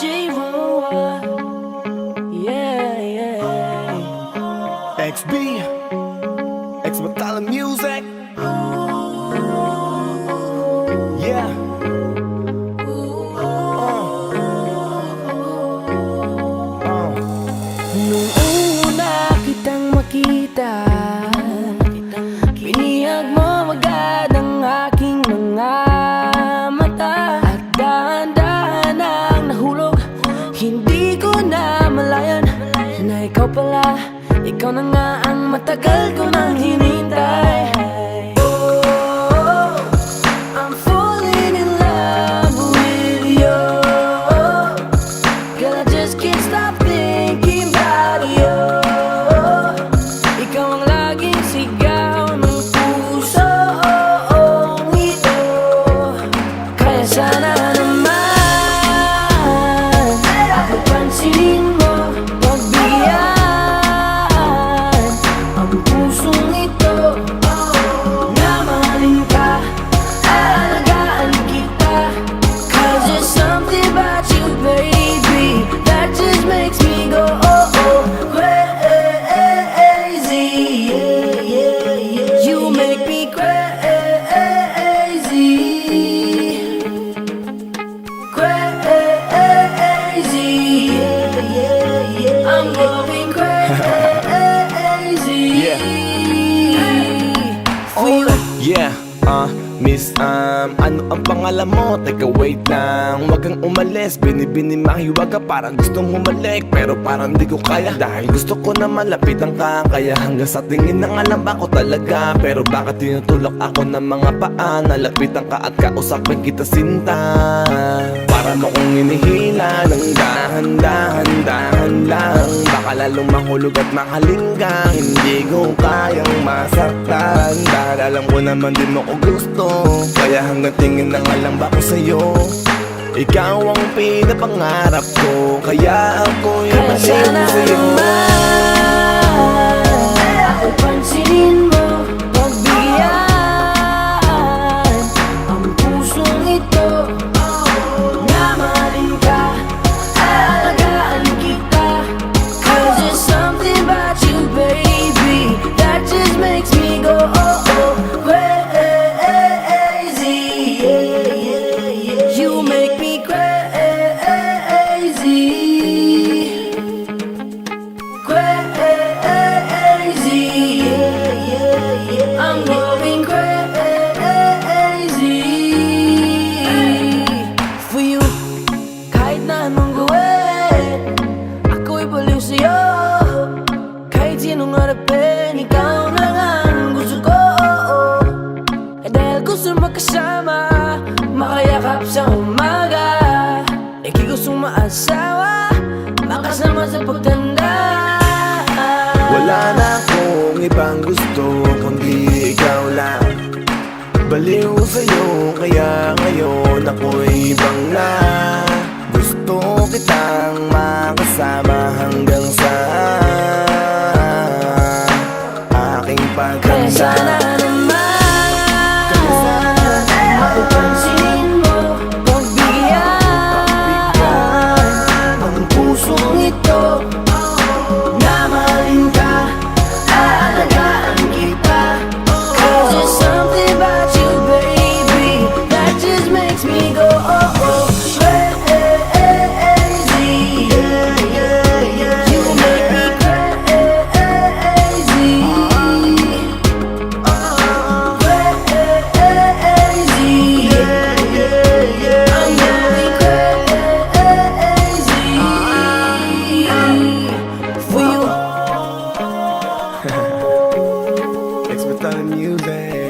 J-Roa, yeah, yeah. XB, X Batala Music. Yeah. Nung una kitang makita, binihag mo agad ang aking mga mata. At dahan-dahan ang nahulog, hindi ko na malayan na ikaw pala, ikaw na nga ang matagal ko nang hinintay. Oh, I'm falling in love with you. Girl, I just can't stop thinking about you. Ikaw ang laging sigaw ng pusong ito. Kaya sana naman ako pansinin mo, pagbigyan ang pusong ito. Na mahalin ka, alagaan kita. 'Cause there's something about you, baby, that just makes me go crazy. Yeah, yeah, yeah. You make me crazy, crazy. Yeah, yeah, yeah. I'm going crazy. Yeah. For you. Yeah, Miss, ano ang pangalan mo? Teka, wait lang, wag kang umalis. Binibini mahiwag ka, parang gustong humalik, pero parang di ko kaya. Dahil gusto ko na malapitan ka, kaya hanggang sa tingin ng alam ba ko talaga. Pero bakit tinutulak ako ng mga paa? Nalapitan ka at kausapin kita, sinta. Para mo kong inihila ng dahan-dahan lang. Baka lalong mahulog at mahalinggang hindi ko kayang masaktan. Dahil alam ko naman din mo ko gusto, kaya hanggang tingin na nga lang ba ko sa'yo. Ikaw ang pinapangarap ko, kaya ako'y Kaya sana sa'yo. naman ako pansinin mo, pagbigyan ang pusong ito. Na mahalin ka, alagaan kita. 'Cause there's something about you, baby, that just makes me go crazy. Yeah, yeah, yeah. You make me crazy, crazy. Yeah, yeah, yeah. I'm going crazy for you. Kahit na anong gawin, ako'y baliw sa'yo. Kahit sinong harapin, ikaw na nga ang gusto ko. Dahil gusto magkasama, makayakap sa umaga. Ika'y gustong maasawa, makasama sa pagtanda. Wala na akong ibang gusto, kundi ikaw lang. Baliw sa'yo, kaya ngayon ako'y ibang na. Gusto kitang makasama hanggang sa aking Kaya sana pagkanda. naman ako pansinin mo, pagbigyan ang pusong ito. Na mahalin ka, alagaan kita. 'Cause there's something about you, baby, that just makes me go crazy. Yeah, yeah, yeah. You make me crazy, crazy. Yeah, yeah, yeah. I'm going crazy for you. X Batala Music.